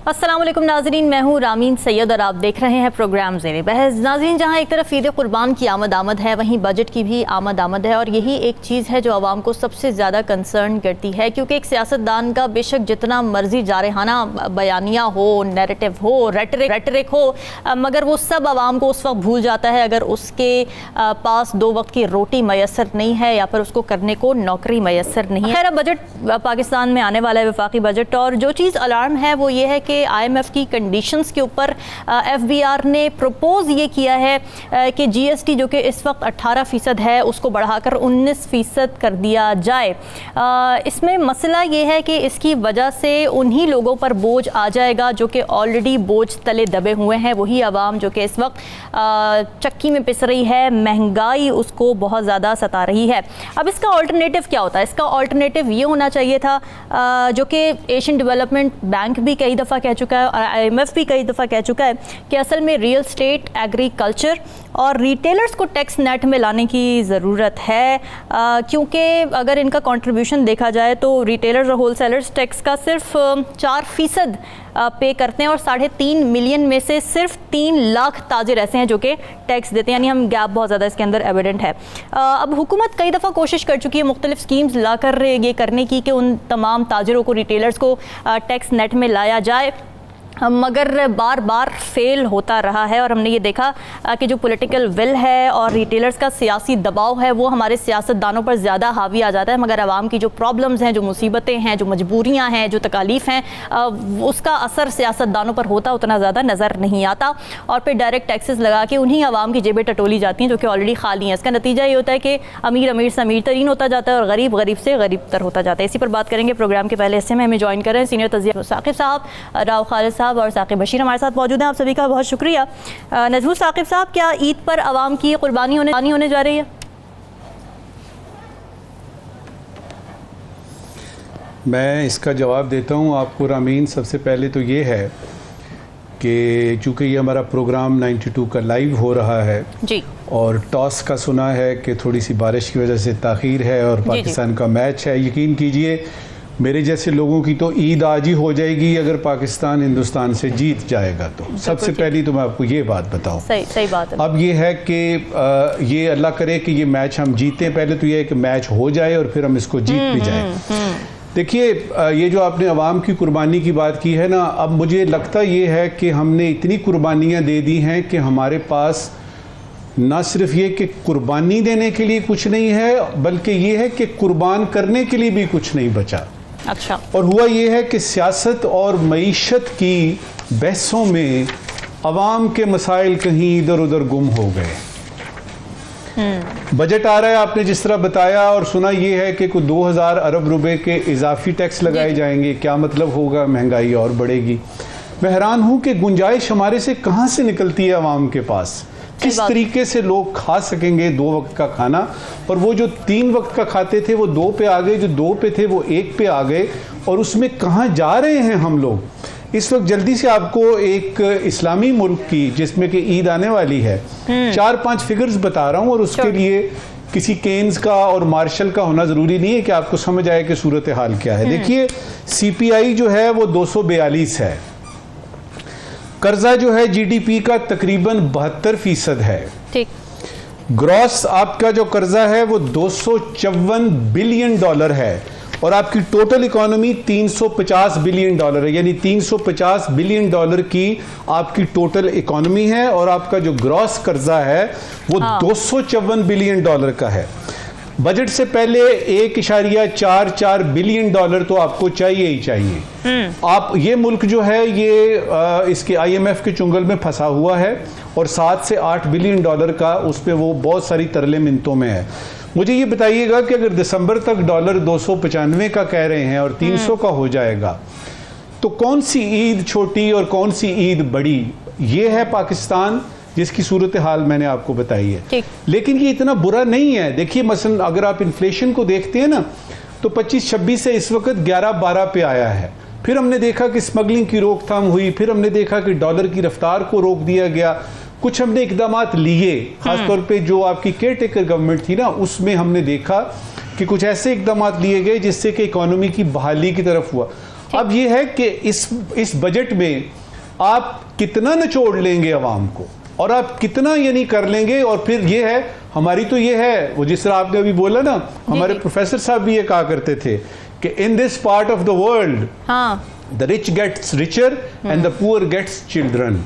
अस्सलाम वालेकुम नाज़रीन, मैं हूँ रामीन सैयद और आप देख रहे हैं प्रोग्राम ज़ेरे बहस। नाज़रीन, जहाँ एक तरफ ईद कुर्बान की आमद है, वहीं बजट की भी आमद है और यही एक चीज़ है जो आवाम को सबसे ज़्यादा कंसर्न करती है, क्योंकि एक सियासतदान का बेशक जितना मर्जी जारहाना बयानिया हो, नैरेटिव हो, रेटरिक हो, मगर वो सब आवाम को उस वक्त भूल जाता है अगर उसके पास 2 वक्त की रोटी मैसर नहीं है या फिर उसको करने को नौकरी मैसर नहीं है। खैर, बजट पाकिस्तान में आने वाला है, वफाकी बजट, और जो चीज़ अलार्म है वो ये है कि IMF की कंडीशंस के ऊपर FBR ने प्रपोज ये किया है कि GST जो कि इस वक्त 18% है उसको बढ़ाकर 19% कर दिया जाए। इसमें मसला ये है कि इसकी वजह से उन्हीं लोगों पर बोझ आ जाएगा जो कि ऑलरेडी बोझ तले दबे हुए हैं, वही आवाम जो कि इस वक्त चक्की में पिस रही है, महंगाई उसको बहुत ज़्यादा सता रही है। अब इसका ऑल्टरनेटिव क्या होता है? इसका ऑल्टरनेटिव ये होना चाहिए था जो कि एशियन डेवलपमेंट बैंक भी कई दफ़ा कह चुका है और IMF भी कई दफ़ा कह चुका है कि असल में रियल स्टेट, एग्रीकल्चर और रिटेलर्स को टैक्स नेट में लाने की ज़रूरत है, क्योंकि अगर इनका कंट्रीब्यूशन देखा जाए तो रिटेलर्स और होलसेलर्स टैक्स का सिर्फ 4% पे करते हैं और 3.5 मिलियन में से सिर्फ 3 लाख ताजिर ऐसे हैं जो कि टैक्स देते हैं, यानी हम गैप बहुत ज़्यादा इसके अंदर एविडेंट है। अब हुकूमत कई दफ़ा कोशिश कर चुकी है मुख्तलिफ स्कीम्स लाकर ये करने की कि उन तमाम ताजिरों को, रिटेलर्स को टैक्स नेट में लाया जाए, मगर बार बार फेल होता रहा है। और हमने ये देखा कि जो पॉलिटिकल विल है और रिटेलर्स का सियासी दबाव है वो हमारे सियासतदानों पर ज़्यादा हावी आ जाता है, मगर आवाम की जो प्रॉब्लम्स हैं, जो मुसीबतें हैं, जो मजबूरियां हैं, जो तकालीफ हैं, उसका असर सियासतदानों पर होता उतना ज़्यादा नज़र नहीं आता और फिर डायरेक्ट टैक्सेस लगा के उन्हीं आवाम की जेबें टटोली जाती हैं जो कि ऑलरेडी खाली हैं। इसका नतीजा ये होता है कि अमीर अमीर से अमीर तरीन होता जाता है और गरीब गरीब से गरीब तर होता जाता है। इसी पर बात करेंगे। प्रोग्राम के पहले हिस्से में हमें ज्वाइन कर रहे हैं सीनियर तजिया साकिब साहब, राव खालिद साहब और साकिब बशीर हमारे साथ मौजूद हैं। आप सभी का बहुत शुक्रिया। नजमुल साकिब साहब, क्या ईद पर आवाम की कुर्बानी होने जा रही है? मैं इसका जवाब देता हूं आपको रामीन। सबसे पहले तो ये है कि चूँकि ये हमारा प्रोग्राम 92 का लाइव हो रहा है जी, और टॉस का सुना है कि थोड़ी सी बारिश की वजह से ताख़ीर है और पाकिस्तान का मैच है, यकीन कीजिए मेरे जैसे लोगों की तो ईद आज ही हो जाएगी अगर पाकिस्तान हिंदुस्तान से जीत जाएगा तो। सबसे पहली तो मैं आपको ये बात बताऊं। सही बात है। अब ये है कि ये अल्लाह करे कि ये मैच हम जीतें। पहले तो ये है कि मैच हो जाए और फिर हम इसको जीत भी जाए। देखिए, ये जो आपने अवाम की कुर्बानी की बात की है ना, अब मुझे लगता ये है कि हमने इतनी कुर्बानियाँ दे दी हैं कि हमारे पास ना सिर्फ ये कि कुर्बानी देने के लिए कुछ नहीं है, बल्कि ये है कि कुर्बान करने के लिए भी कुछ नहीं बचा। अच्छा। और हुआ ये है कि सियासत और मईशत की बहसों में अवाम के मसाइल कहीं इधर उधर गुम हो गए। बजट आ रहा है, आपने जिस तरह बताया और सुना, ये है कि कुछ 2000 अरब रुपए के इजाफी टैक्स लगाए जाएंगे। क्या मतलब होगा? महंगाई और बढ़ेगी। मैं हैरान हूं कि गुंजाइश हमारे से कहां से निकलती है अवाम के पास। किस तरीके से लोग खा सकेंगे 2 वक्त का खाना? और वो जो 3 वक्त का खाते थे वो 2 पे आ गए, जो 2 पे थे वो 1 पे आ गए। और उसमें कहाँ जा रहे हैं हम लोग इस वक्त? जल्दी से आपको एक इस्लामी मुल्क की, जिसमें कि ईद आने वाली है, 4-5 फिगर्स बता रहा हूँ और उसके लिए किसी केन्स का और मार्शल का होना ज़रूरी नहीं है कि आपको समझ आए कि सूरत हाल क्या है। देखिए, CPI जो है वो 242 है। कर्जा जो है GDP का तकरीबन 72% है। ठीक। ग्रॉस आपका जो कर्जा है वो $254 बिलियन है और आपकी टोटल इकोनॉमी $350 बिलियन है, यानी $350 बिलियन की आपकी टोटल इकोनॉमी है और आपका जो ग्रॉस कर्जा है वो $254 बिलियन का है। बजट से पहले 1.44 बिलियन तो आपको चाहिए ही चाहिए। आप ये मुल्क जो है ये इसके IMF के चुंगल में फंसा हुआ है और 7 से 8 बिलियन डॉलर का उस पे वो बहुत सारी तरले मिन्नतों में है। मुझे ये बताइएगा कि अगर दिसंबर तक डॉलर 295 का कह रहे हैं और 300 का हो जाएगा तो कौन सी ईद छोटी और कौन सी ईद बड़ी? ये है पाकिस्तान जिसकी सूरत हाल मैंने आपको बताई है। लेकिन ये इतना बुरा नहीं है। देखिए, मसलन अगर आप इन्फ्लेशन को देखते हैं ना तो 25-26 से इस वक्त 11-12 पे आया है। फिर हमने देखा कि स्मगलिंग की रोकथाम हुई, फिर हमने देखा कि डॉलर की रफ्तार को रोक दिया गया। कुछ हमने इकदामात लिए, खासतौर पे जो आपकी केयर टेकर गवर्नमेंट थी ना, उसमें हमने देखा कि कुछ ऐसे इकदामात लिए गए जिससे कि इकोनॉमी की बहाली की तरफ हुआ। अब ये है कि इस बजट में आप कितना निचोड़ लेंगे अवाम को और आप कितना ये नहीं कर लेंगे। और फिर ये है हमारी तो ये है वो जिस तरह आपने अभी बोला ना, हमारे प्रोफेसर साहब भी ये कहा करते थे कि in this part of the world the rich gets richer and the poor gets children.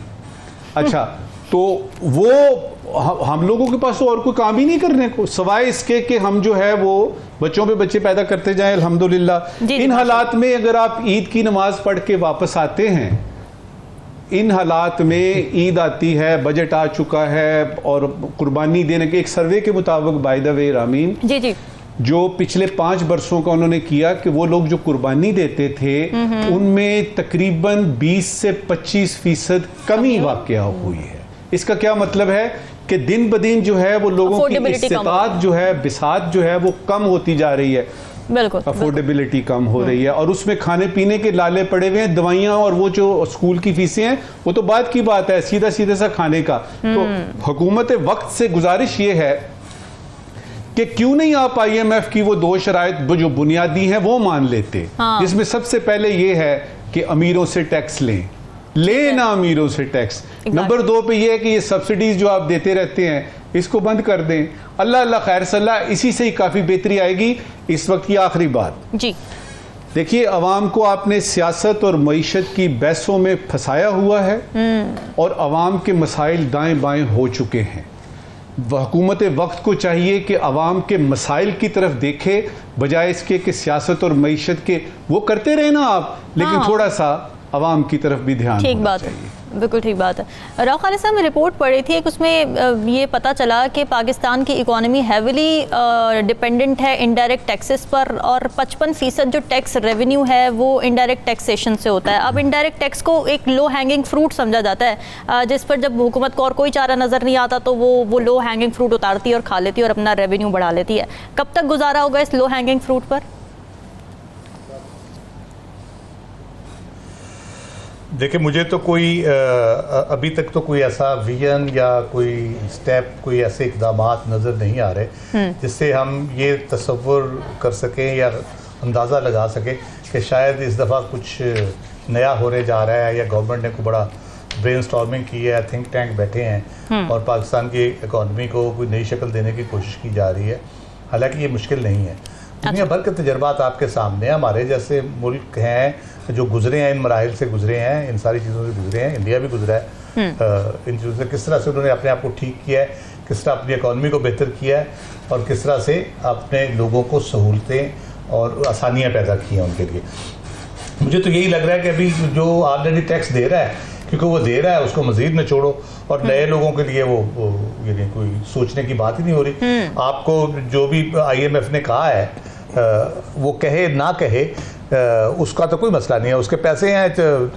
अच्छा, तो वो हम लोगों के पास तो और कोई काम ही नहीं करने को सवाए इसके कि हम जो है वो बच्चों पे बच्चे पैदा करते जाएं अल्हम्दुलिल्लाह। इन हालात में अगर आप ईद की नमाज पढ़ के वापस आते हैं, इन हालात में ईद आती है, बजट आ चुका है और कुर्बानी देने के एक सर्वे के मुताबिक बाय द वे रामीन जी जो पिछले 5 वर्षों का उन्होंने किया कि वो लोग जो कुर्बानी देते थे उनमें तकरीबन 20 से 25% कमी वाकया हुई है। इसका क्या मतलब है कि दिन ब दिन जो है वो लोगों की इस्तेताअत जो है, बिसात जो है वो कम होती जा रही है, बिल्कुल अफोर्डेबिलिटी कम हो रही है और उसमें खाने पीने के लाले पड़े हुए हैं, दवाइयां और वो जो स्कूल की फीसें हैं वो तो बाद की बात है, सीधा सा खाने का। तो हुकूमत वक्त से गुजारिश ये है कि क्यों नहीं आप IMF की वो 2 शराइत जो बुनियादी हैं वो मान लेते, जिसमें सबसे पहले ये है कि अमीरों से टैक्स लें ना अमीरों से टैक्स। नंबर 2 पे ये है कि ये सब्सिडीज जो आप देते रहते हैं इसको बंद कर दें। अल्लाह अल्लाह खैर सल्ला, इसी से ही काफ़ी बेहतरी आएगी। इस वक्त की आखिरी बात जी, देखिए अवाम को आपने सियासत और मईशत की बहसों में फंसाया हुआ है और अवाम के मसाइल दाएं बाएं हो चुके हैं। हुकूमत वक्त को चाहिए कि अवाम के मसाइल की तरफ देखे बजाय इसके कि सियासत और मईशत के वो करते रहे ना आप, लेकिन थोड़ा सा अवाम की तरफ भी ध्यान ठीक बात है, बिल्कुल ठीक बात है। राव खालिद साहब, मैं रिपोर्ट पढ़ी थी एक, उसमें ये पता चला कि पाकिस्तान की इकोनॉमी हैविली डिपेंडेंट है इनडायरेक्ट टैक्सेस पर और 55% जो टैक्स रेवेन्यू है वो इनडायरेक्ट टैक्सेशन से होता है। अब इनडायरेक्ट टैक्स को एक लो हैंगिंग फ्रूट समझा जाता है, जिस पर जब हुकूमत को और कोई चारा नज़र नहीं आता तो वो लो हैंगिंग फ्रूट उतारती है और खा लेती है और अपना रेवेन्यू बढ़ा लेती है। कब तक गुजारा होगा इस लो हैंगिंग फ्रूट पर? देखिए, मुझे तो कोई अभी तक तो कोई ऐसा विजन या कोई स्टेप, कोई ऐसे इक़दाम नज़र नहीं आ रहे जिससे हम ये तसव्वुर कर सकें या अंदाज़ा लगा सकें कि शायद इस दफ़ा कुछ नया होने जा रहा है या गवर्नमेंट ने कोई बड़ा ब्रेनस्टॉर्मिंग की है, थिंक टैंक बैठे हैं और पाकिस्तान की इकॉनमी को कोई नई शक्ल देने की कोशिश की जा रही है। हालांकि ये मुश्किल नहीं है। दुनिया भर के तजर्बात आपके सामने हैं। हमारे जैसे मुल्क हैं जो गुजरे हैं, इन मराहिल से गुजरे हैं, इन सारी चीज़ों से गुजरे हैं, इंडिया भी गुजरा है। इन चीज़ों से किस तरह से उन्होंने अपने आप को ठीक किया है, किस तरह अपनी इकॉनमी को बेहतर किया है और किस तरह से अपने लोगों को सहूलतें और आसानियाँ पैदा की हैं उनके लिए। मुझे तो यही लग रहा है कि अभी जो ऑलरेडी टैक्स दे रहा है, क्योंकि वो दे रहा है उसको मज़ीद न छोड़ो और नए लोगों के लिए वो यानी कोई सोचने की बात ही नहीं हो रही। आपको जो भी IMF ने कहा है वो कहे ना कहे उसका तो कोई मसला नहीं है। उसके पैसे हैं,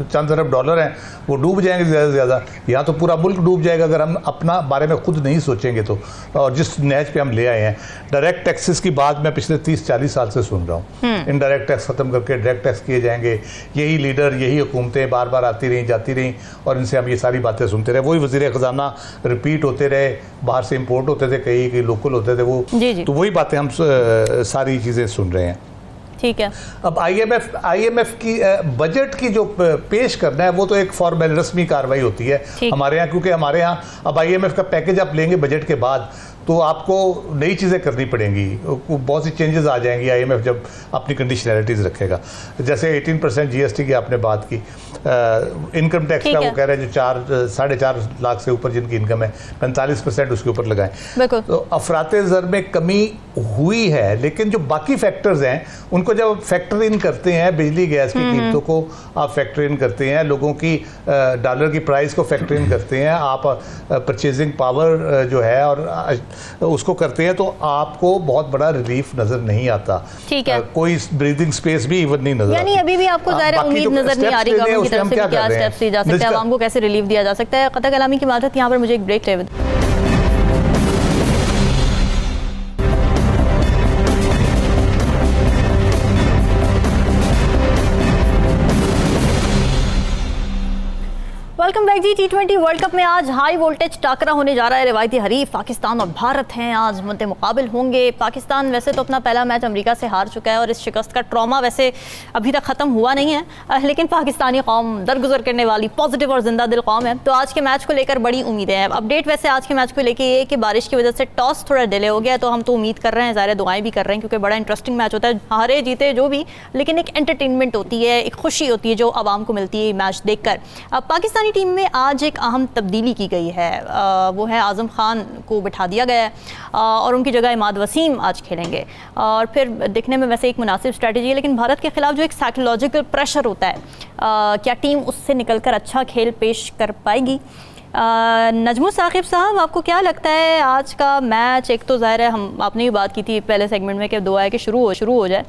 चंद अरब डॉलर हैं, वो डूब जाएंगे ज़्यादा से ज़्यादा। यहाँ तो पूरा मुल्क डूब जाएगा अगर हम अपना बारे में खुद नहीं सोचेंगे तो। और जिस नहज पे हम ले आए हैं, डायरेक्ट टैक्सेस की बात मैं पिछले 30-40 साल से सुन रहा हूँ। इनडायरेक्ट टैक्स ख़त्म करके डायरेक्ट टैक्स किए जाएंगे। यही लीडर, यही हुकूमतें बार बार आती रहीं, जाती रहीं और इनसे हम ये सारी बातें सुनते रहे। वही वज़ीर ख़जाना रिपीट होते रहे, बाहर से इम्पोर्ट होते थे, कई लोकल होते थे वो। तो वही बातें हम सारी चीज़ें सुन रहे हैं। ठीक है। अब IMF की बजट की जो पेश करना है वो तो एक फॉर्मल रस्मी कार्रवाई होती है हमारे यहाँ, क्योंकि हमारे यहाँ अब IMF का पैकेज आप लेंगे बजट के बाद तो आपको नई चीज़ें करनी पड़ेंगी, बहुत सी चेंजेस आ जाएंगी IMF जब अपनी कंडीशनैलिटीज़ रखेगा। जैसे 18% GST की आपने बात की, इनकम टैक्स का वो कह रहे हैं जो 4.5 लाख से ऊपर जिनकी इनकम है 45% उसके ऊपर लगाएं। तो अफराते ज़र में कमी हुई है, लेकिन जो बाकी फैक्टर्स हैं उनको जब फैक्टर इन करते हैं, बिजली गैस की कीमतों को आप फैक्टर इन करते हैं, लोगों की डॉलर की प्राइस को फैक्टर इन करते हैं, आप परचेजिंग पावर जो है और उसको करते हैं, तो आपको बहुत बड़ा रिलीफ नजर नहीं आता। ठीक है। कोई ब्रीदिंग स्पेस भी इवन नहीं नजर, यानी अभी भी आपको ज़ाहिर उम्मीद नजर नहीं आ रही गवर्नमेंट की तरफ से कि क्या स्टेप्स लिए जा सकते हैं, आवाम को कैसे रिलीफ दिया जा सकता है। क़ता कलामी की बात है। यहाँ पर मुझे एक ब्रेक लें। वेलकम बैक जी। T20 वर्ल्ड कप में आज हाई वोल्टेज टाकरा होने जा रहा है। रिवायती हरीफ पाकिस्तान और भारत हैं, आज मुद्दे मुकाबिल होंगे। पाकिस्तान वैसे तो अपना पहला मैच अमेरिका से हार चुका है और इस शिकस्त का ट्रॉमा वैसे अभी तक ख़त्म हुआ नहीं है, लेकिन पाकिस्तानी कौम दरगुजर करने वाली पॉजिटिव और जिंदा दिल कौम है। तो आज के मैच को लेकर बड़ी उम्मीदें हैं। अपडेट वैसे आज के मैच को लेकर ये कि बारिश की वजह से टॉस थोड़ा डिले हो गया, तो हम तो उम्मीद कर रहे हैं, ज़ाहिर दुआएं भी कर रहे हैं, क्योंकि बड़ा इंटरेस्टिंग मैच होता है, हारे जीते जो भी, लेकिन एक एंटरटेनमेंट होती है, एक खुशी होती है जो आवाम को मिलती है मैच देखकर। अब पाकिस्तानी टीम में आज एक अहम तब्दीली की गई है, वो है आज़म खान को बिठा दिया गया है और उनकी जगह इमाद वसीम आज खेलेंगे। और फिर दिखने में वैसे एक मुनासिब स्ट्रैटेजी है, लेकिन भारत के खिलाफ जो एक साइकोलॉजिकल प्रेशर होता है, क्या टीम उससे निकलकर अच्छा खेल पेश कर पाएगी? नजमुल साकिब साहब, आपको क्या लगता है आज का मैच? एक तो ज़ाहिर है हम आपने भी बात की थी पहले सेगमेंट में कि दुआ है कि शुरू हो जाए,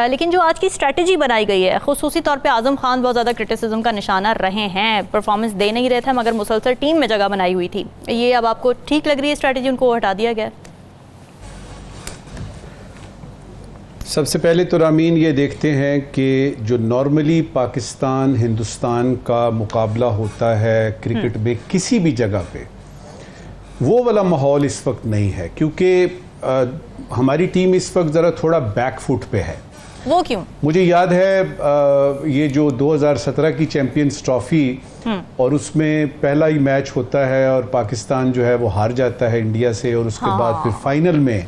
लेकिन जो आज की स्ट्रैटेजी बनाई गई है, खुसूसी तौर पे आज़म खान बहुत ज़्यादा क्रिटिसिज्म का निशाना रहे हैं, परफॉर्मेंस दे नहीं रहे थे मगर मुसलसल टीम में जगह बनाई हुई थी, ये अब आपको ठीक लग रही है स्ट्रैटेजी, उनको हटा दिया गया? सबसे पहले तो रामीन ये देखते हैं कि जो नॉर्मली पाकिस्तान हिंदुस्तान का मुकाबला होता है क्रिकेट में किसी भी जगह पे, वो वाला माहौल इस वक्त नहीं है, क्योंकि हमारी टीम इस वक्त ज़रा थोड़ा बैक फुट पे है। वो क्यों? मुझे याद है ये जो 2017 की चैंपियंस ट्रॉफी और उसमें पहला ही मैच होता है और पाकिस्तान जो है वो हार जाता है इंडिया से, और उसके बाद फिर फाइनल में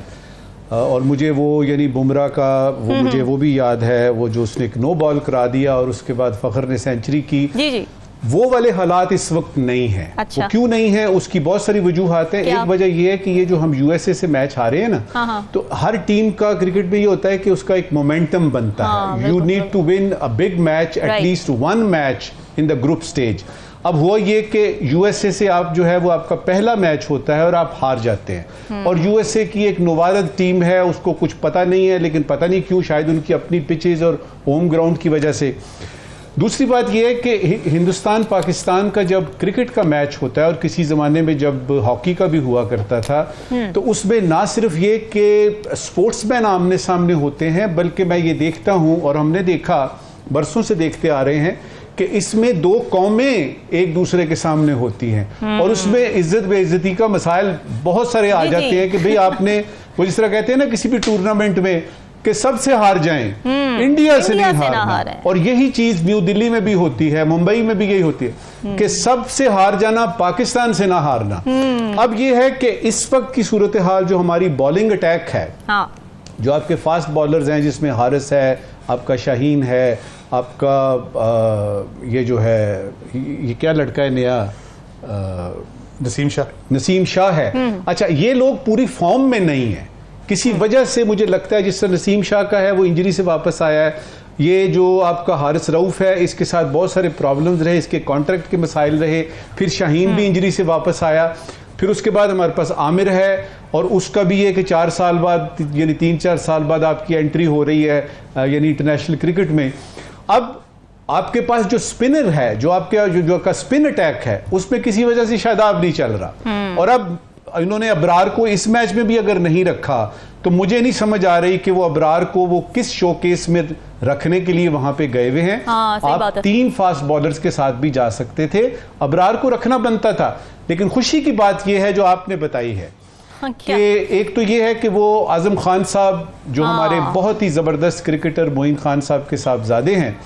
और मुझे वो यानी बुमराह का वो मुझे वो भी याद है, वो जो उसने एक नो बॉल करा दिया और उसके बाद फ़खर ने सेंचुरी की। जी। वो वाले हालात इस वक्त नहीं है। अच्छा। वो क्यों नहीं है? उसकी बहुत सारी वजूहात हैं। एक वजह ये है कि ये जो हम यूएसए से मैच हारे हैं ना, तो हर टीम का क्रिकेट में ये होता है कि उसका एक मोमेंटम बनता है। You need to win a big match, at least one match in the group stage. अब हुआ ये कि यूएसए से आप जो है वो आपका पहला मैच होता है और आप हार जाते हैं, और यूएसए की एक नवारद टीम है, उसको कुछ पता नहीं है, लेकिन पता नहीं क्यों, शायद उनकी अपनी पिचेस और होम ग्राउंड की वजह से। दूसरी बात यह है कि हिंदुस्तान पाकिस्तान का जब क्रिकेट का मैच होता है, और किसी ज़माने में जब हॉकी का भी हुआ करता था, तो उसमें ना सिर्फ ये कि स्पोर्ट्समैन आमने सामने होते हैं, बल्कि मैं ये देखता हूँ और हमने देखा, बरसों से देखते आ रहे हैं कि इसमें दो कौमें एक दूसरे के सामने होती हैं, और उसमें इज्जत बेइज्जती का मसाइल बहुत सारे आ जाते हैं कि भाई आपने, वो जिस तरह कहते हैं ना किसी भी टूर्नामेंट में कि सबसे हार जाएं, इंडिया से नहीं हारना। और यही चीज न्यू दिल्ली में भी होती है, मुंबई में भी यही होती है कि सबसे हार जाना, पाकिस्तान से ना हारना। अब ये है कि इस वक्त की सूरत हाल जो हमारी बॉलिंग अटैक है, जो आपके फास्ट बॉलर्स हैं, जिसमें हारिस है, आपका शाहीन है, आपका ये जो है ये क्या लड़का है नया, नसीम शाह है। अच्छा, ये लोग पूरी फॉर्म में नहीं है किसी वजह से, मुझे लगता है जिस तरह नसीम शाह का है वो इंजरी से वापस आया है। ये जो आपका हारिस रऊफ है, इसके साथ बहुत सारे प्रॉब्लम्स रहे, इसके कॉन्ट्रैक्ट के मसाइल रहे, फिर शाहीन भी इंजरी से वापस आया, फिर उसके बाद हमारे पास आमिर है, और उसका भी है कि 4 साल बाद यानी 3-4 साल बाद आपकी एंट्री हो रही है यानी इंटरनेशनल क्रिकेट में। अब आपके पास जो स्पिनर है, जो आपके जो का स्पिन अटैक है, उसमें किसी वजह से शादाब नहीं चल रहा, और अब इन्होंने अबरार को इस मैच में भी अगर नहीं रखा तो मुझे नहीं समझ आ रही कि वो अबरार को वो किस शोकेस में रखने के लिए वहां पे गए हुए हैं। आप 3 फास्ट बॉलर्स के साथ भी जा सकते थे, अबरार को रखना बनता था। लेकिन खुशी की बात यह है जो आपने बताई है कि एक तो ये है कि वो आजम खान साहब जो हमारे बहुत ही जबरदस्त क्रिकेटर मोइन खान साहब के साहबजादे हैं,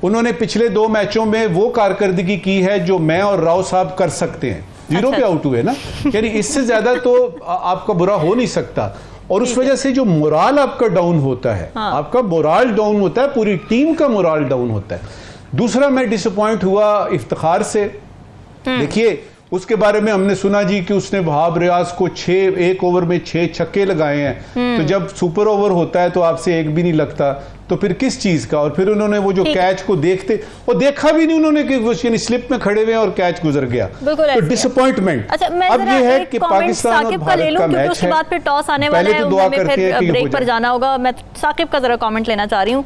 उन्होंने पिछले 2 मैचों में वो कारकर्दगी की है जो मैं और राव साहब कर सकते हैं। 0 पे आउट हुए ना, यानी इससे ज्यादा तो आपका बुरा हो नहीं सकता। और उस वजह से जो मोराल आपका डाउन होता है, आपका मोराल डाउन होता है, पूरी टीम का मोराल डाउन होता है। दूसरा, मैं डिसअपॉइंट हुआ इफ्तिखार से। देखिए, उसके बारे में हमने सुना जी कि उसने वहाब रियाज को 1 ओवर में 6 छक्के लगाए हैं, तो जब सुपर ओवर होता है तो आपसे एक भी नहीं लगता, तो फिर किस चीज का? और फिर उन्होंने वो जो कैच को देखते, वो देखा भी नहीं उन्होंने कि वो स्लिप में खड़े हुए और कैच गुजर गया, तो डिसअपॉइंटमेंट। अच्छा, अब ये है कि पाकिस्तान और भारत का मैच उसके बाद फिर टॉस आने वाला है, फिर ब्रेक पर जाना होगा। मैं साकिब का जरा कमेंट लेना चाह रही हूँ।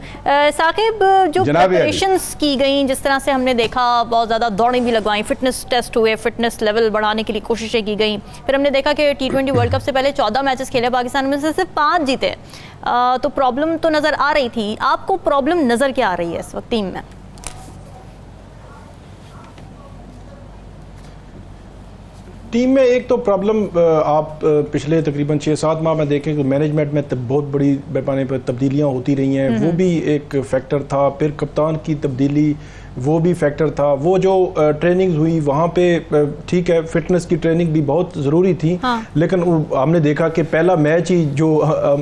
साकिब, जो प्रिपरेशंस की गई, जिस तरह से हमने देखा, बहुत ज्यादा दौड़ें भी लगवाई, फिटनेस टेस्ट हुए, फिटनेस लेवल बढ़ाने के लिए कोशिशें की गई, फिर हमने देखा कि T20 वर्ल्ड कप से पहले 14 मैचेस खेले पाकिस्तान में से सिर्फ 5 जीते, तो प्रॉब्लम तो नजर आ रही थी। आपको प्रॉब्लम नजर क्या आ रही है इस वक्त टीम में? टीम में एक तो प्रॉब्लम आप पिछले तकरीबन 6-7 माह में देखें कि मैनेजमेंट में बहुत बड़ी पैमाने पर तब्दीलियां होती रही हैं, वो भी एक फैक्टर था। फिर कप्तान की तब्दीली वो भी फैक्टर था। वो जो ट्रेनिंग हुई वहाँ पे ठीक है, फिटनेस की ट्रेनिंग भी बहुत ज़रूरी थी, हाँ। लेकिन हमने देखा कि पहला मैच ही जो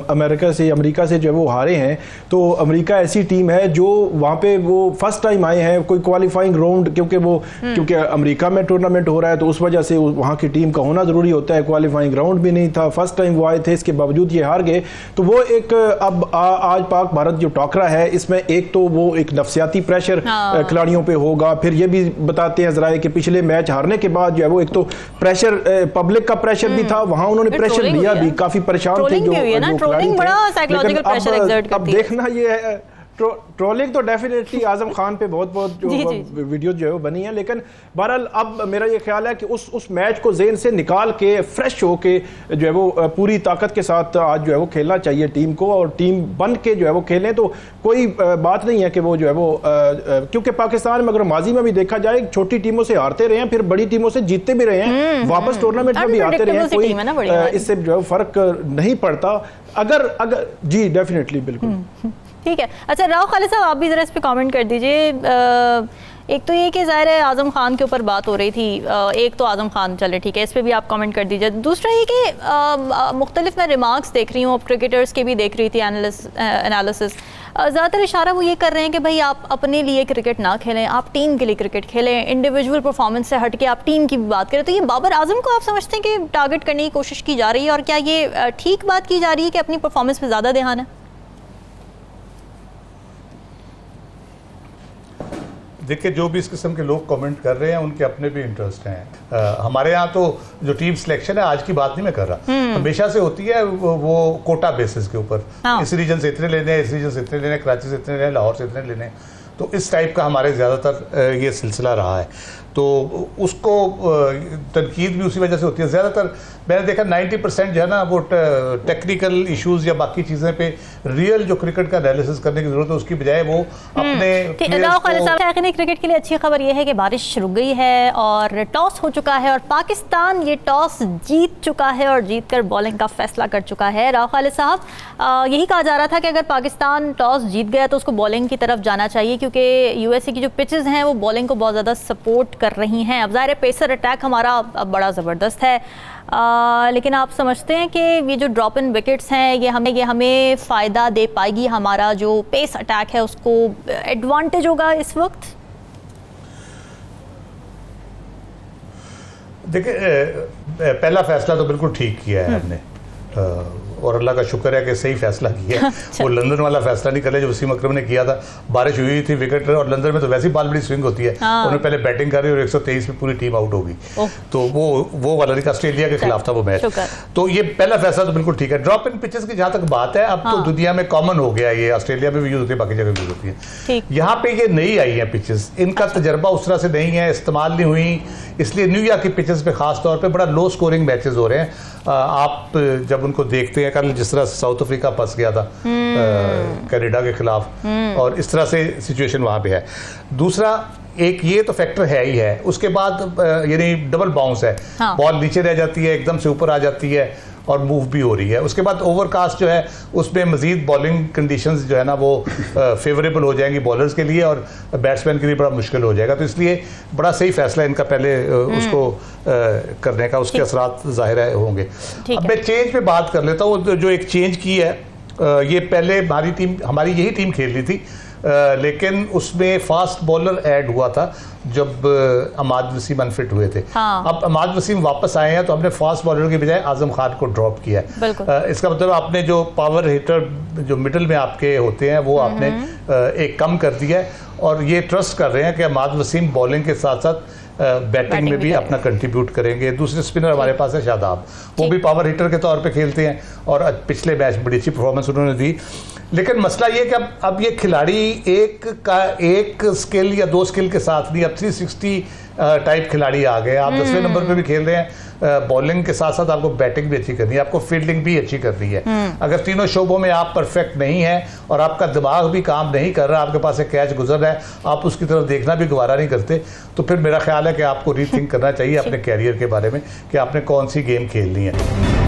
अमेरिका से जो है वो हारे हैं। तो अमेरिका ऐसी टीम है जो वहाँ पे वो फर्स्ट टाइम आए हैं, कोई क्वालिफाइंग राउंड, क्योंकि अमेरिका में टूर्नामेंट हो रहा है तो उस वजह से वहाँ की टीम का होना ज़रूरी होता है। क्वालिफाइंग राउंड भी नहीं था, फर्स्ट टाइम वो आए थे, इसके बावजूद ये हार गए। तो वो एक अब आज पाक भारत जो टॉकरा है, इसमें एक तो वो एक नफसियाती प्रेशर खिलाड़ियों पे होगा। फिर ये भी बताते हैं जरा कि पिछले मैच हारने के बाद जो है वो एक तो प्रेशर, पब्लिक का प्रेशर भी था, वहाँ उन्होंने प्रेशर लिया भी, काफी परेशान थे जो खिलाड़ी थे। लेकिन अब देखना ये है, ट्रोलिंग तो डेफिनेटली आजम खान पे बहुत जो वीडियो जो है वो बनी है, लेकिन बहरहाल अब मेरा ये ख्याल है कि उस मैच को जेहन से निकाल के फ्रेश होके जो है वो पूरी ताकत के साथ आज जो है वो खेलना चाहिए टीम को, और टीम बन के जो है वो खेलें। तो कोई बात नहीं है कि वो जो है वो क्योंकि पाकिस्तान में अगर माजी में भी देखा जाए, छोटी टीमों से हारते रहे हैं, फिर बड़ी टीमों से जीतते भी रहे हैं, वापस टूर्नामेंट में भी आते रहे हैं, कोई इससे जो है फर्क नहीं पड़ता। अगर जी डेफिनेटली बिल्कुल ठीक है। अच्छा राव खालिद साहब, आप भी ज़रा इस पे कमेंट कर दीजिए। एक तो ये कि ज़ाहिर है आज़म खान के ऊपर बात हो रही थी, एक तो आज़म खान चले ठीक है, इस पे भी आप कमेंट कर दीजिए। दूसरा ये कि मुख्तलिफ मैं रिमार्क्स देख रही हूँ, क्रिकेटर्स के भी देख रही थी एनालिसिस, ज़्यादातर इशारा वो ये कर रहे हैं कि भाई आप अपने लिए क्रिकेट ना खेलें, आप टीम के लिए क्रिकेट खेलें, इंडिविजुअल परफॉर्मेंस से हट के आप टीम की भी बात करें। तो ये बाबर आजम को आप समझते हैं कि टारगेट करने की कोशिश की जा रही है, और क्या ये ठीक बात की जा रही है कि अपनी परफॉर्मेंस पर ज़्यादा ध्यान है? देखिए, जो भी इस किस्म के लोग कमेंट कर रहे हैं उनके अपने भी इंटरेस्ट हैं। हमारे यहाँ तो जो टीम सिलेक्शन है, आज की बात नहीं मैं कर रहा, हमेशा से होती है वो कोटा बेसिस के ऊपर। इस रीजन से इतने लेने, इस रीजन से इतने लेने, कराची से इतने लेने, लाहौर से इतने लेने। तो इस टाइप का हमारे ज़्यादातर ये सिलसिला रहा है। तो उसको तनकीद भी उसी वजह से होती है। ज़्यादातर मैंने देखा 90% जो है ना वो टेक्निकल इश्यूज़ या बाकी चीज़ें पे रियल जो क्रिकेट का एनालिसिस करने की ज़रूरत है, उसकी बजाय वो अपने क्रिकेट के लिए अच्छी खबर यह है कि बारिश रुक गई है और टॉस हो चुका है, और पाकिस्तान ये टॉस जीत चुका है और जीत कर बॉलिंग का फैसला कर चुका है। राव खालिद साहब, यही कहा जा रहा था कि अगर पाकिस्तान टॉस जीत गया तो उसको बॉलिंग की तरफ जाना चाहिए, क्योंकि यूएसए की जो पिचेस हैं वो बॉलिंग को बहुत ज़्यादा सपोर्ट कर रही हैं। अब ज़ाहिर पेसर अटैक हमारा बड़ा ज़बरदस्त है, लेकिन आप समझते हैं कि ये जो ड्रॉप इन विकेट्स हैं ये हमें फ़ायदा दे पाएगी, हमारा जो पेस अटैक है उसको एडवांटेज होगा इस वक्त? देखिए, पहला फैसला तो बिल्कुल ठीक किया है हमने, और अल्लाह का शुक्र है कि सही फैसला किया है। वो लंदन वाला फैसला नहीं करे जो वसीम अकरम ने किया था। बारिश हुई थी, विकेट, और लंदन में तो वैसे ही बॉल बड़ी स्विंग होती है। उन्होंने पहले बैटिंग करी और 123 में पूरी टीम आउट होगी। तो वो वाला नहीं, ऑस्ट्रेलिया के खिलाफ था वो मैच। तो ये पहला फैसला तो बिल्कुल ठीक है। ड्रॉप इन पिचेस की जहाँ तक बात है, अब तो दुनिया में कॉमन हो गया, ये ऑस्ट्रेलिया में भी यूज होती है, बाकी जगह भी यूज होती है। यहाँ पे ये नई आई है पिचेस, इनका तजर्बा उस तरह से नहीं है, इस्तेमाल नहीं हुई, इसलिए न्यूयॉर्क की पिचेस पे खास तौर पे बड़ा लो स्कोरिंग मैचेस हो रहे हैं। आप जब उनको देखते हैं, कल जिस तरह साउथ अफ्रीका फंस गया था कनाडा के खिलाफ, और इस तरह से सिचुएशन वहाँ पे है। दूसरा एक ये तो फैक्टर है ही है, उसके बाद यानी डबल बाउंस है, बॉल नीचे रह जाती है, एकदम से ऊपर आ जाती है और मूव भी हो रही है। उसके बाद ओवरकास्ट जो है उसमें मजीद बॉलिंग कंडीशंस जो है ना वो फेवरेबल हो जाएंगी बॉलर्स के लिए, और बैट्समैन के लिए बड़ा मुश्किल हो जाएगा। तो इसलिए बड़ा सही फैसला इनका पहले उसको करने का, उसके असरात ज़ाहिर होंगे। अब मैं चेंज पे बात कर लेता हूँ। जो एक चेंज की है, ये पहले हमारी यही टीम खेल रही थी, लेकिन उसमें फास्ट बॉलर ऐड हुआ था जब अमाद वसीम अनफिट हुए थे। अब अमाद वसीम वापस आए हैं तो हमने फास्ट बॉलर की बजाय आजम खान को ड्रॉप किया है। इसका मतलब आपने जो पावर हिटर जो मिडल में आपके होते हैं वो आपने एक कम कर दिया है, और ये ट्रस्ट कर रहे हैं कि अमाद वसीम बॉलिंग के साथ साथ बैटिंग में भी अपना कंट्रीब्यूट करेंगे। दूसरे स्पिनर हमारे पास है शादाब, वो भी पावर हिटर के तौर पे खेलते हैं और पिछले मैच बड़ी अच्छी परफॉर्मेंस उन्होंने दी। लेकिन मसला ये कि अब ये खिलाड़ी एक स्किल या 2 स्किल के साथ नहीं, अब 360 टाइप खिलाड़ी आ गए। आप 10वें नंबर पे भी खेल रहे हैं, बॉलिंग के साथ साथ आपको बैटिंग भी अच्छी करनी है, आपको फील्डिंग भी अच्छी करनी है। अगर तीनों शोबों में आप परफेक्ट नहीं है और आपका दिमाग भी काम नहीं कर रहा, आपके पास एक कैच गुजर रहा है, आप उसकी तरफ देखना भी गवारा नहीं करते, तो फिर मेरा ख्याल है कि आपको रीथिंक करना चाहिए अपने कैरियर के बारे में कि आपने कौन सी गेम खेलनी है।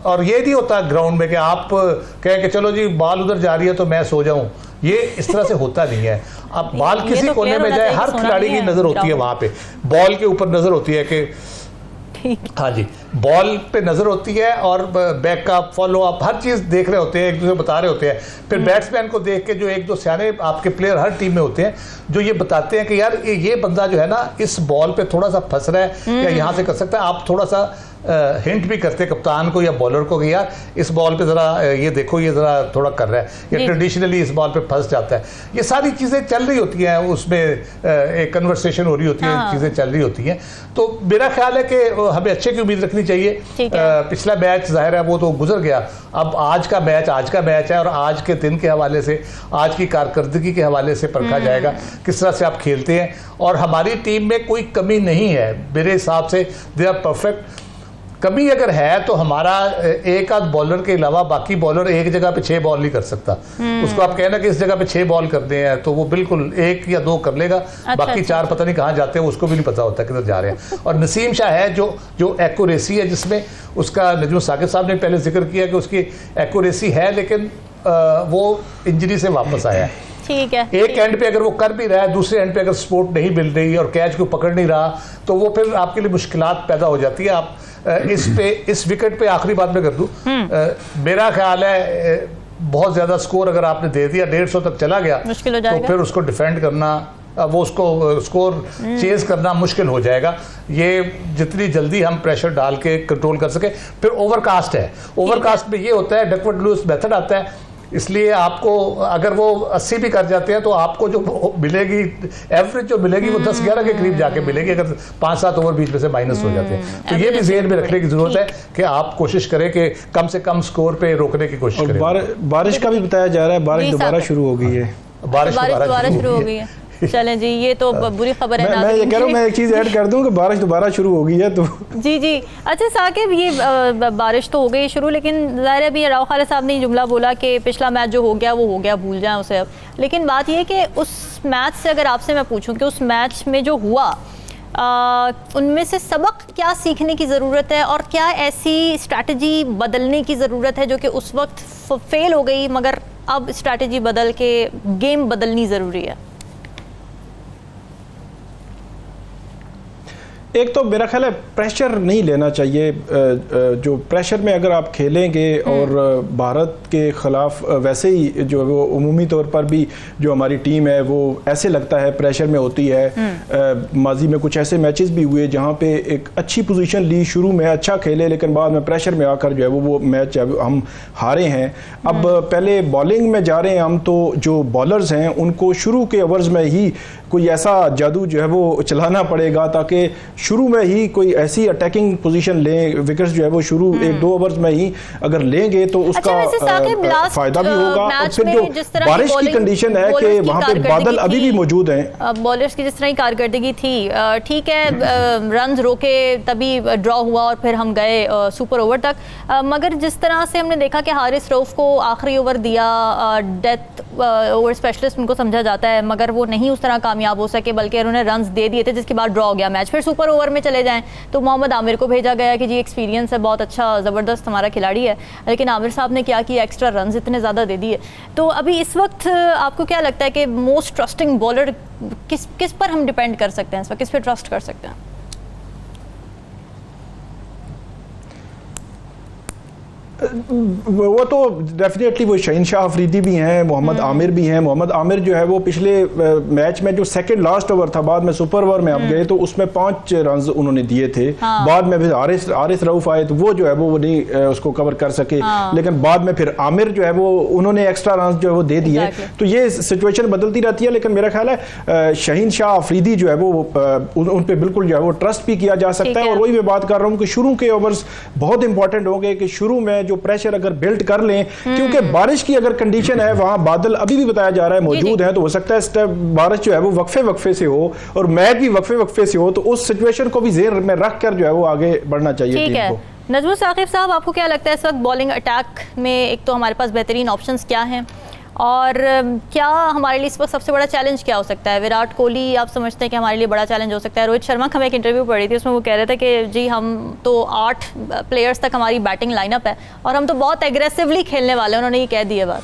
और ये नहीं होता ग्राउंड में कि आप कहें कि चलो जी बॉल उधर जा रही है तो मैं सो जाऊं, ये इस तरह से होता नहीं है। अब बॉल किसी कोने में जाए, हर खिलाड़ी की नजर होती है वहां पे, बॉल के ऊपर नजर होती है कि हाँ जी, बॉल पे नजर होती है और बैकअप, फॉलो अप, हर चीज देख रहे होते हैं, एक दूसरे बता रहे होते हैं। फिर बैट्समैन को देख के जो 1-2 सियाने आपके प्लेयर हर टीम में होते हैं जो ये बताते हैं कि यार ये बंदा जो है ना इस बॉल पे थोड़ा सा फंस रहा है या यहाँ से कर सकता है। आप थोड़ा सा हिंट भी करते हैं कप्तान को या बॉलर को कि यार इस बॉल पे ज़रा ये देखो, ये ज़रा थोड़ा कर रहा है, या ट्रेडिशनली इस बॉल पे फंस जाता है। ये सारी चीज़ें चल रही होती हैं, उसमें एक कन्वर्सेशन हो रही होती है, चीज़ें चल रही होती हैं। तो मेरा ख्याल है कि हमें अच्छे की उम्मीद रखनी चाहिए। पिछला मैच जाहिर है वो तो गुजर गया, अब आज का मैच है और आज के दिन के हवाले से, आज की कारकर्दगी के हवाले से परखा जाएगा किस तरह से आप खेलते हैं। और हमारी टीम में कोई कमी नहीं है मेरे हिसाब से, दे आर परफेक्ट। कमी अगर है तो हमारा एक आध बॉलर के अलावा बाकी बॉलर एक जगह पे 6 बॉल नहीं कर सकता। उसको आप कहना कि इस जगह पे 6 बॉल करते हैं तो वो बिल्कुल 1 या 2 कर लेगा, बाकी 4 पता नहीं कहाँ जाते हैं, उसको भी नहीं पता होता किधर जा रहे हैं। और नसीम शाह है जो एक्यूरेसी है, जिसमें उसका नजम साकिब साहब ने पहले जिक्र किया कि उसकी एक्यूरेसी है, लेकिन वो इंजरी से वापस आया है। ठीक है, एक एंड पे अगर वो कर भी रहा है, दूसरे एंड पे अगर सपोर्ट नहीं मिल रही और कैच को पकड़ नहीं रहा, तो वो फिर आपके लिए मुश्किलात पैदा हो जाती है। आप इस विकेट पे आखिरी बात मैं कर दूं, मेरा ख्याल है बहुत ज्यादा स्कोर अगर आपने दे दिया, 150 तक चला गया, मुश्किल हो जाएगा। तो फिर उसको डिफेंड करना, वो उसको स्कोर चेज करना मुश्किल हो जाएगा। ये जितनी जल्दी हम प्रेशर डाल के कंट्रोल कर सके। फिर ओवरकास्ट है, ओवरकास्ट में ये होता है डकवर्थ लुईस मेथड आता है, इसलिए आपको अगर वो 80 भी कर जाते हैं तो आपको जो मिलेगी एवरेज जो मिलेगी वो 10-11 के करीब जाके मिलेगी, अगर 5-7 ओवर बीच में से माइनस हो जाते हैं। तो ये भी ज़हन में रखने की जरूरत है कि आप कोशिश करें कि कम से कम स्कोर पे रोकने की कोशिश करें। बारिश का भी बताया जा रहा है, बारिश दोबारा शुरू हो गई है। बारिश दोबारा शुरू हो गई है। चलें जी, ये तो बुरी खबर है। मैं ये कह रहा हूँ, मैं एक चीज़ ऐड कर दूं कि बारिश दोबारा शुरू हो गई है तो जी। अच्छा साकिब, ये बारिश तो हो गई शुरू, लेकिन ज़ाहिर है अभी राव खालिद साहब ने जुमला बोला कि पिछला मैच जो हो गया वो हो गया, भूल जाएं उसे अब। लेकिन बात ये है कि उस मैच से अगर आपसे मैं पूछूं कि उस मैच में जो हुआ उनमें से सबक क्या सीखने की ज़रूरत है, और क्या ऐसी स्ट्रैटेजी बदलने की ज़रूरत है जो कि उस वक्त फेल हो गई मगर अब स्ट्रैटेजी बदल के गेम बदलनी ज़रूरी है? एक तो मेरा ख्याल है प्रेशर नहीं लेना चाहिए। जो प्रेशर में अगर आप खेलेंगे और भारत के ख़िलाफ़ वैसे ही जो वो उमूमी तौर पर भी जो हमारी टीम है वो ऐसे लगता है प्रेशर में होती है। माजी में कुछ ऐसे मैचेस भी हुए जहाँ पे एक अच्छी पोजीशन ली, शुरू में अच्छा खेले, लेकिन बाद में प्रेशर में आकर जो है वो मैच हम हारे हैं। अब पहले बॉलिंग में जा रहे हैं हम, तो जो बॉलर्स हैं उनको शुरू के ओवर्स में ही कोई ऐसा जादू जो है वो चलाना पड़ेगा ताकि शुरू में ही कोई ऐसी अटैकिंग पोजीशन लें, विकेट्स जो है वो शुरू 1-2 ओवर्स में ही अगर लेंगे तो उसका फायदा भी होगा। और फिर जो बारिश की कंडीशन है कि वहाँ पे बादल अभी भी मौजूद हैं, बॉलर्स की जिस तरह की कारकर्दगी थी, ठीक है रन रोके तभी ड्रॉ हुआ और फिर हम गए सुपर ओवर तक, मगर जिस तरह से हमने देखा कि हारिस रऊफ को आखिरी ओवर दिया, डेथ ओवर स्पेशलिस्ट उनको समझा जाता है, मगर वो नहीं उस तरह कामयाब हो सके, बल्कि उन्होंने रन्स दे दिए थे जिसके बाद ड्रॉ हो गया मैच। फिर सुपर ओवर में चले जाएं तो मोहम्मद आमिर को भेजा गया कि जी एक्सपीरियंस है, बहुत अच्छा ज़बरदस्त हमारा खिलाड़ी है, लेकिन आमिर साहब ने क्या किया, एक्स्ट्रा रन्स इतने ज़्यादा दे दिए। तो अभी इस वक्त आपको क्या लगता है कि मोस्ट ट्रस्टिंग बॉलर किस पर हम डिपेंड कर सकते हैं, इस वक्त किस पर ट्रस्ट कर सकते हैं? वो तो डेफिनेटली वो शहीन शाह अफरीदी भी हैं, मोहम्मद आमिर भी हैं। मोहम्मद आमिर जो है वो पिछले मैच में जो सेकंड लास्ट ओवर था, बाद में सुपर ओवर में आप गए तो उसमें 5 रन उन्होंने दिए थे। बाद में फिर आरिस रऊफ आए तो वो जो है वो नहीं उसको कवर कर सके, लेकिन बाद में फिर आमिर जो है वो उन्होंने एक्स्ट्रा रन जो है वो दे दिए। तो ये सिचुएशन बदलती रहती है, लेकिन मेरा ख्याल है शहीन शाह अफरीदी जो है वो उन पे बिल्कुल जो है वो ट्रस्ट भी किया जा सकता है। और वही मैं बात कर रहा हूँ कि शुरू के ओवर्स बहुत इंपॉर्टेंट होंगे, कि शुरू में जो प्रेशर अगर बिल्ड कर लें, क्योंकि बारिश की अगर कंडीशन है वहां, बादल अभी भी बताया जा रहा है मौजूद है, तो हो सकता है बारिश जो है वो वक्फे से हो और मैच भी वक्फे से हो, तो उस सिचुएशन को भी ज़हन में रख कर जो है वो आगे बढ़ना चाहिए टीम को। नजमुल साकिब साहब, आपको क्या लगता है इस वक्त बॉलिंग अटैक में एक तो हमारे पास बेहतरीन ऑप्शंस क्या हैं, और क्या हमारे लिए इस वक्त सबसे बड़ा चैलेंज क्या हो सकता है? विराट कोहली आप समझते हैं कि हमारे लिए बड़ा चैलेंज हो सकता है? रोहित शर्मा का मैं एक इंटरव्यू पढ़ी थी, उसमें वो कह रहे थे कि जी हम तो 8 प्लेयर्स तक हमारी बैटिंग लाइनअप है और हम तो बहुत एग्रेसिवली खेलने वाले हैं, उन्होंने ये कह दी है बात।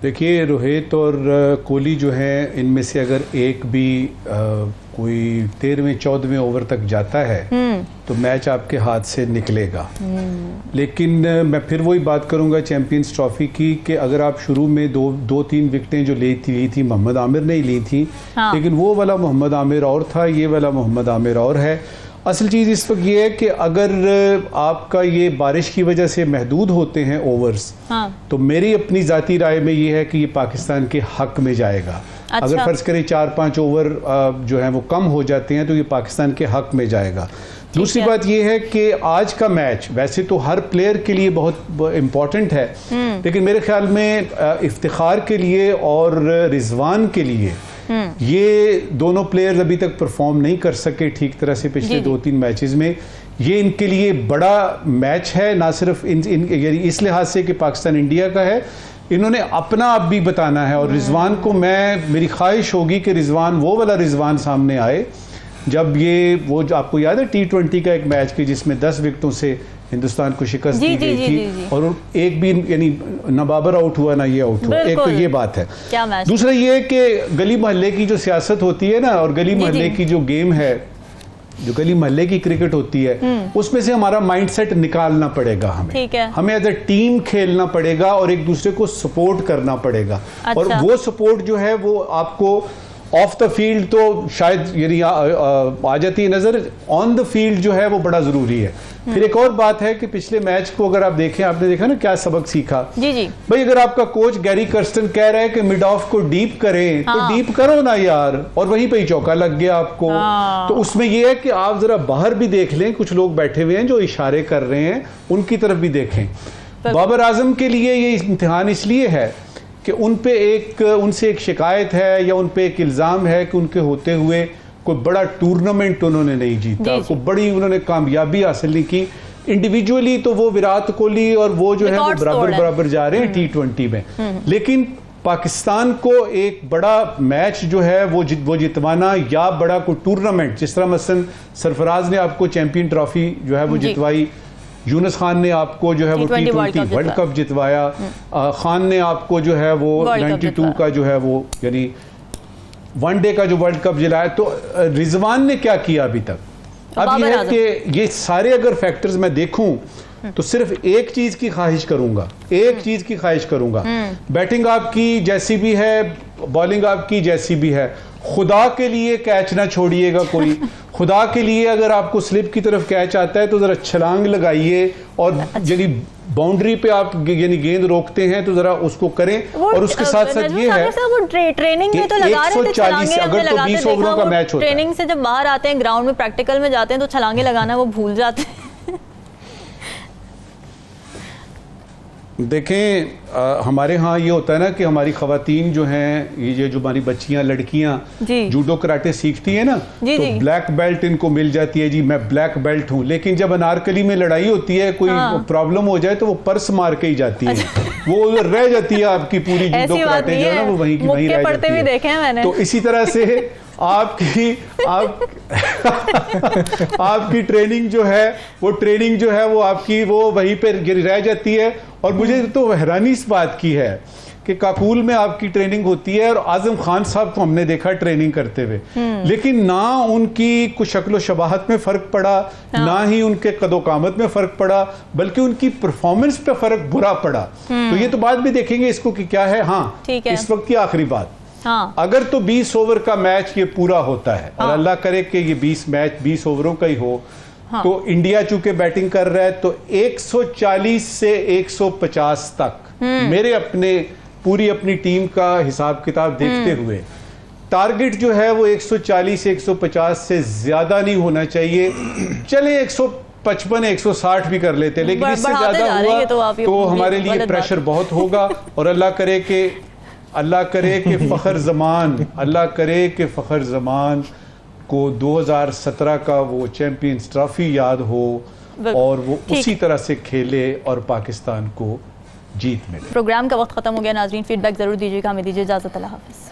देखिए, रोहित और कोहली जो हैं, इनमें से अगर एक भी कोई 13वें-14वें ओवर तक जाता है तो मैच आपके हाथ से निकलेगा। लेकिन मैं फिर वही बात करूंगा चैंपियंस ट्रॉफी की, कि अगर आप शुरू में दो तीन विकेटें जो ली थी मोहम्मद आमिर ने ली थी, लेकिन वो वाला मोहम्मद आमिर और था, ये वाला मोहम्मद आमिर और है। असल चीज़ इस वक्त ये है कि अगर आपका ये बारिश की वजह से महदूद होते हैं ओवर्स, तो मेरी अपनी ज़ाती राय में ये है कि ये पाकिस्तान के हक में जाएगा। अच्छा। अगर फर्ज करें 4-5 ओवर जो है वो कम हो जाते हैं तो ये पाकिस्तान के हक में जाएगा। दूसरी बात यह है कि आज का मैच वैसे तो हर प्लेयर के लिए बहुत इम्पोर्टेंट है, लेकिन मेरे ख्याल में इफ्तिखार के लिए और रिजवान के लिए ये दोनों प्लेयर्स अभी तक परफॉर्म नहीं कर सके ठीक तरह से पिछले 2-3 मैचेस में। ये इनके लिए बड़ा मैच है, ना सिर्फ इस लिहाज से कि पाकिस्तान इंडिया का है, इन्होंने अपना आप भी बताना है। और रिजवान को मेरी ख्वाहिश होगी कि रिजवान वो वाला रिजवान सामने आए जब वो जो आपको याद है T20 का एक मैच की जिसमें 10 विकेटों से हिंदुस्तान को शिकस्त दी गई थी और एक भी यानी ना बाबर आउट हुआ ना ये आउट हुआ। एक तो ये बात है। दूसरा ये है कि गली मोहल्ले की जो सियासत होती है ना, और गली मोहल्ले की जो गेम है, जो गली मोहल्ले की क्रिकेट होती है, उसमें से हमारा माइंडसेट निकालना पड़ेगा। हमें एज ए टीम खेलना पड़ेगा और एक दूसरे को सपोर्ट करना पड़ेगा। अच्छा। और वो सपोर्ट जो है वो आपको ऑफ द फील्ड तो शायद यानी आ जाती है नजर, ऑन द फील्ड जो है वो बड़ा जरूरी है। फिर एक और बात है कि पिछले मैच को अगर आप देखें, आपने देखा ना क्या सबक सीखा। जी भाई, अगर आपका कोच गैरी कर्स्टन कह रहा है कि मिड ऑफ को डीप करें, तो डीप करो ना यार, और वहीं पे ही चौका लग गया आपको। तो उसमें यह है कि आप जरा बाहर भी देख लें, कुछ लोग बैठे हुए हैं जो इशारे कर रहे हैं, उनकी तरफ भी देखें। बाबर आजम के लिए ये इम्तिहान इसलिए है कि उनसे एक शिकायत है या उन पे एक इल्ज़ाम है कि उनके होते हुए कोई बड़ा टूर्नामेंट उन्होंने नहीं जीता, कोई बड़ी उन्होंने कामयाबी हासिल नहीं की। इंडिविजुअली तो वो विराट कोहली और वो जो है वो बराबर जा रहे हैं T20 में, लेकिन पाकिस्तान को एक बड़ा मैच जो है वो जितवाना, या बड़ा कोई टूर्नामेंट, जिस तरह मसलन सरफराज ने आपको चैंपियन ट्रॉफी जो है वो जितवाई, यूनुस खान ने आपको जो है वो T20 वर्ल्ड कप जितवाया, खान ने आपको जो है वो 92 का जो है वो यानी वनडे का जो वर्ल्ड कप जिलाया। तो रिजवान ने क्या किया अभी तक? अब ये है कि ये सारे अगर फैक्टर्स मैं देखूं तो सिर्फ एक चीज की ख्वाहिश करूंगा, बैटिंग आपकी जैसी भी है, बॉलिंग आपकी जैसी भी है, खुदा के लिए कैच ना छोड़िएगा कोई। खुदा के लिए अगर आपको स्लिप की तरफ कैच आता है तो जरा छलांग लगाइए, और यदि बाउंड्री पे आप यानी गेंद रोकते हैं तो जरा उसको करें। और उसके साथ साथ ये है वो ट्रेनिंग में तो लगा रहे थे छलांगे, अगर तो 20 ओवरों का मैच होता है, ट्रेनिंग से जब बाहर आते हैं ग्राउंड में प्रैक्टिकल में जाते हैं तो छलांगे लगाना वो भूल जाते हैं। देखें, हमारे यहाँ ये होता है ना कि हमारी ख़वातीन जो हैं, ये जो हमारी बच्चियाँ लड़कियाँ जूडो कराटे सीखती है ना, तो ब्लैक बेल्ट इनको मिल जाती है, जी मैं ब्लैक बेल्ट हूँ। लेकिन जब अनारकली में लड़ाई होती है, कोई प्रॉब्लम हो जाए तो वो पर्स मार के ही जाती है, वो उधर रह जाती है आपकी पूरी जूडो कराटे जो है ना, वो वहीं रह जाती है। तो इसी तरह से आपकी ट्रेनिंग जो है वो आपकी वो वहीं पे रह जाती है। और मुझे तो हैरानी इस बात की है कि काकूल में आपकी ट्रेनिंग होती है, और आजम खान साहब को हमने देखा ट्रेनिंग करते हुए, लेकिन ना उनकी कुछ शक्ल शबाहत में फर्क पड़ा, ना ही उनके कदोकामत में फर्क पड़ा, बल्कि उनकी परफॉर्मेंस पे फर्क बुरा पड़ा। तो ये तो बाद में देखेंगे इसको कि क्या है। हाँ, इस वक्त की आखिरी बात, हाँ। अगर तो 20 ओवर का मैच ये पूरा होता है, और अल्लाह करे कि ये 20 ओवरों का ही हो, तो इंडिया चूंकि बैटिंग कर रहा है तो 140 से 150 तक मेरे पूरी अपनी टीम का हिसाब किताब देखते हुए टारगेट जो है वो 140 से 150 से ज्यादा नहीं होना चाहिए। चले 155 160 भी कर लेते, लेकिन इससे ज्यादा हुआ तो हमारे लिए प्रेशर बहुत होगा। और अल्लाह करे कि फखर जमान को 2017 का वो चैंपियंस ट्रॉफी याद हो, और वो उसी तरह से खेले और पाकिस्तान को जीत मिले। प्रोग्राम का वक्त खत्म हो गया नाजरीन, फीडबैक जरूर दीजिएगा, हमें दीजिए इजाजत, अल्लाह हाफिज़।